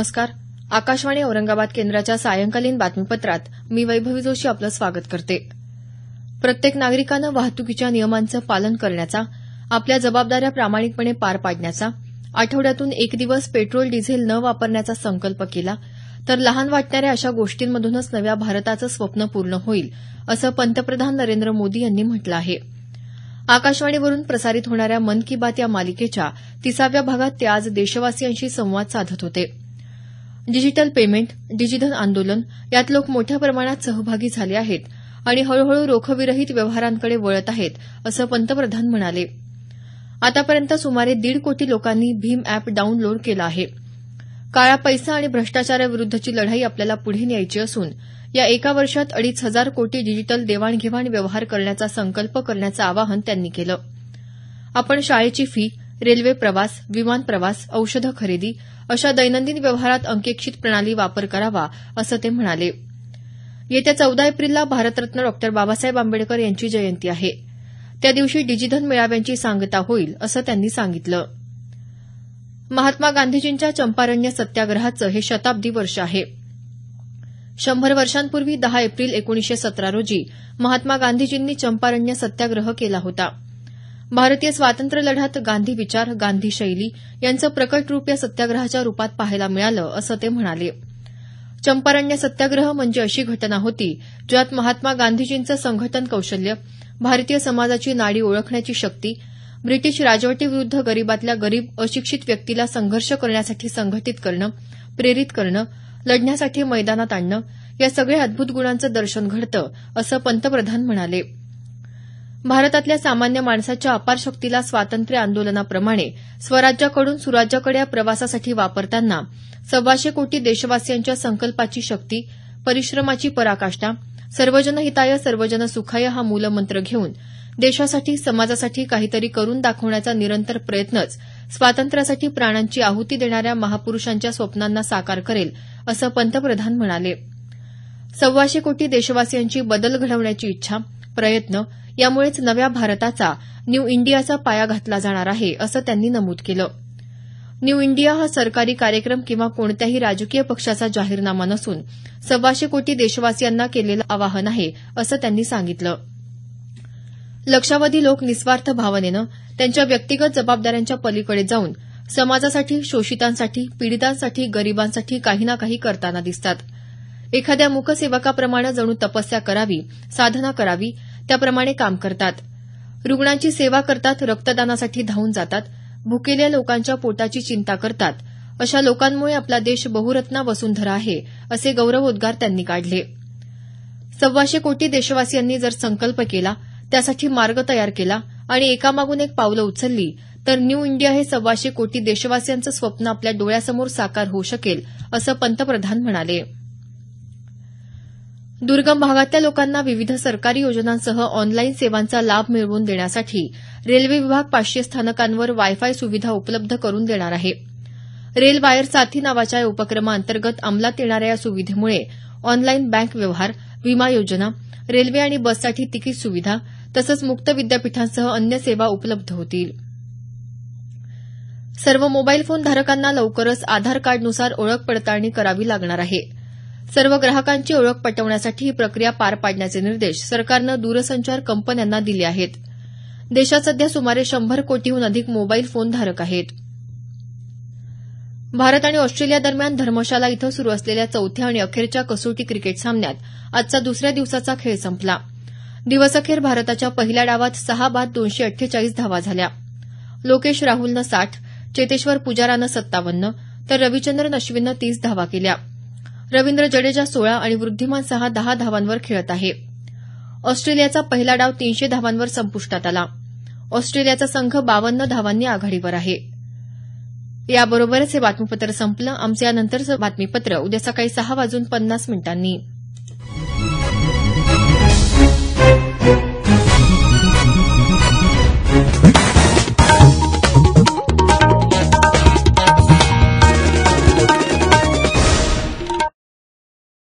नमस्कार. आकाशवाणी औरंगाबाद केंद्राच्या सायंकालीन बातमीपत्रात मी वैभवी जोशी आपलं स्वागत करते. प्रत्येक नागरिकानं वाहतुकीच्या नियमांचं पालन करण्याचा, आपल्या जबाबदाऱ्या प्रामाणिकपणे पार पाडण्याचा, आठवड्यातून एक दिवस पेट्रोल डिझेल न वापरण्याचा संकल्प केला तर लहान वाटणाऱ्या अशा गोष्टींमधूनच नव्या भारताचं स्वप्न पूर्ण होईल, असं पंतप्रधान नरेंद्र मोदी यांनी म्हटलं आहे. आकाशवाणीवरून प्रसारित होणाऱ्या मन की बात या मालिकेच्या 30व्या भागात ते आज देशवासियांशी संवाद साधत होते. डिजिटल पेमेंट, डिजिधन आंदोलन यात लोक मोठ्या प्रमाणात सहभागी झाले आहेत आणि हळूहळू रोखविरहित व्यवहारांकडे वळत आहेत, असं पंतप्रधान म्हणाले. आतापर्यंत सुमारे 1.5 कोटी लोकांनी भीम अॅप डाऊनलोड केलं आहे. काळा पैसा आणि भ्रष्टाचाराविरुद्धची लढाई आपल्याला पुढे न्यायची असून या एका वर्षात 2,500 कोटी डिजिटल देवाणघेवाण व्यवहार करण्याचा संकल्प करण्याचं आवाहन त्यांनी केलं. आपण शाळेची फी, रेल्वे प्रवास, विमान प्रवास, औषधं खरेदी अशा दैनंदिन व्यवहारात अंकेक्षित प्रणाली वापर करावा, असं ते म्हणाले. येत्या 14 एप्रिलला भारतरत्न डॉ. बाबासाहेब आंबेडकर यांची जयंती आहे. त्या दिवशी डिजिधन मेळाव्यांची सांगता होईल, असं त्यांनी सांगितलं. महात्मा गांधीजींच्या चंपारण्य सत्याग्रहाचं हे शताब्दी वर्ष आहे. 100 वर्षांपूर्वी 10 एप्रिल 1917 रोजी महात्मा गांधीजींनी चंपारण्य सत्याग्रह केला होता. भारतीय स्वातंत्र्य लढ्यात गांधी विचार, गांधी शैली यांचं प्रकट रूप या सत्याग्रहाच्या रूपात पाहायला मिळालं, असं ते म्हणाले. चंपारण्य सत्याग्रह म्हणजे अशी घटना होती ज्यात महात्मा गांधीजींचं संघटन कौशल्य, भारतीय समाजाची नाडी ओळखण्याची शक्ती, ब्रिटिश राजवटीविरुद्ध गरीबातल्या गरीब अशिक्षित व्यक्तीला संघर्ष करण्यासाठी संघटित करणं, प्रेरित करणं, लढण्यासाठी मैदानात आणणं या सगळ्या अद्भुत गुणांचं दर्शन घडतं, असं पंतप्रधान म्हणाले. भारतातल्या सामान्य माणसाच्या अपार शक्तीला स्वातंत्र्य आंदोलनाप्रमाणे स्वराज्याकडून सुराज्याकडे या प्रवासासाठी वापरताना 125 कोटी देशवासियांच्या संकल्पाची शक्ती, परिश्रमाची पराकाष्ठा, सर्वजन हिताय सर्वजन सुखाय हा मूलमंत्र घेऊन देशासाठी, समाजासाठी काहीतरी करून दाखवण्याचा निरंतर प्रयत्नच स्वातंत्र्यासाठी प्राणांची आहुती देणाऱ्या महापुरुषांच्या स्वप्नांना साकार करेल, असं पंतप्रधान म्हणाले. 125 कोटी देशवासियांची बदल घडवण्याची इच्छा, प्रयत्न यामुळेच नव्या भारताचा, न्यू इंडियाचा पाया घातला जाणार आहे, असं त्यांनी नमूद केलं. न्यू इंडिया हा सरकारी कार्यक्रम किंवा कोणत्याही राजकीय पक्षाचा जाहीरनामा नसून 125 कोटी देशवासियांना केलेलं आवाहन आहे, असं त्यांनी सांगितलं. लक्षावधी लोक निस्वार्थ भावनेनं त्यांच्या व्यक्तिगत जबाबदाऱ्यांच्या पलीकडे जाऊन समाजासाठी, शोषितांसाठी, पीडितांसाठी, गरिबांसाठी काही ना काही करताना दिसतात. एखाद्या मूकसेवकाप्रमाणे जणू तपस्या करावी, साधना करावी त्याप्रमाणे काम करतात. रुग्णांची सेवा करतात, रक्तदानासाठी धावून जातात, भुकेल्या लोकांच्या पोटाची चिंता करतात. अशा लोकांमुळे आपला देश बहुरत्ना वसुंधरा आहे, असे गौरवोद्गार त्यांनी काढले. 125 कोटी देशवासियांनी जर संकल्प केला, त्यासाठी मार्ग तयार केला आणि एकामागून एक पावलं उचलली तर न्यू इंडिया हे 125 कोटी देशवासियांचं स्वप्न आपल्या डोळ्यासमोर साकार होऊ शकेल, असं पंतप्रधान म्हणाले. दुर्गम भागातल्या लोकांना विविध सरकारी योजनांसह ऑनलाईन सेवांचा लाभ मिळवून देण्यासाठी रेल्वे विभाग 500 स्थानकांवर वायफाय सुविधा उपलब्ध करून देणार आहे. रेल वायर साथी नावाच्या या उपक्रमाअंतर्गत अंमलात येणाऱ्या या सुविधेमुळे ऑनलाईन बँक व्यवहार, विमा योजना, रेल्वे आणि बससाठी तिकीट सुविधा तसंच मुक्त विद्यापीठांसह अन्य सेवा उपलब्ध होतील. सर्व मोबाईल फोन धारकांना लवकरच आधार कार्डनुसार ओळख पडताळणी करावी लागणार आहे. सर्व ग्राहकांची ओळख पटवण्यासाठी ही प्रक्रिया पार पाडण्याचे निर्देश सरकारनं दूरसंचार कंपन्यांना दिले आहेत. देशात सध्या सुमारे 100 कोटीहून अधिक मोबाईल फोन धारक आहेत. भारत आणि ऑस्ट्रेलिया दरम्यान धर्मशाला इथं सुरू असलेल्या चौथ्या आणि अखेरच्या कसोटी क्रिकेट सामन्यात आजचा दुसऱ्या दिवसाचा खेळ संपला. दिवसअखेर भारताच्या पहिल्या डावात 6 बाद 248 धावा झाल्या. लोकेश राहुलनं 60, चेतेश्वर पुजारानं 57 तर रविचंद्रन अश्विननं 30 धावा केल्या. रवींद्र जडेजा 16 आणि वृद्धिमान साहा 10 धावांवर खेळत आहे. ऑस्ट्रेलियाचा पहिला डाव 300 धावांवर संपुष्टात आला. ऑस्ट्रेलियाचा संघ 52 धावांनी आघाडीवर आहे. याबरोबरच हे बातमीपत्र संपलं. आमचं यानंतरचं बातमीपत्र उद्या सकाळी 6:50 मिनिटांनी.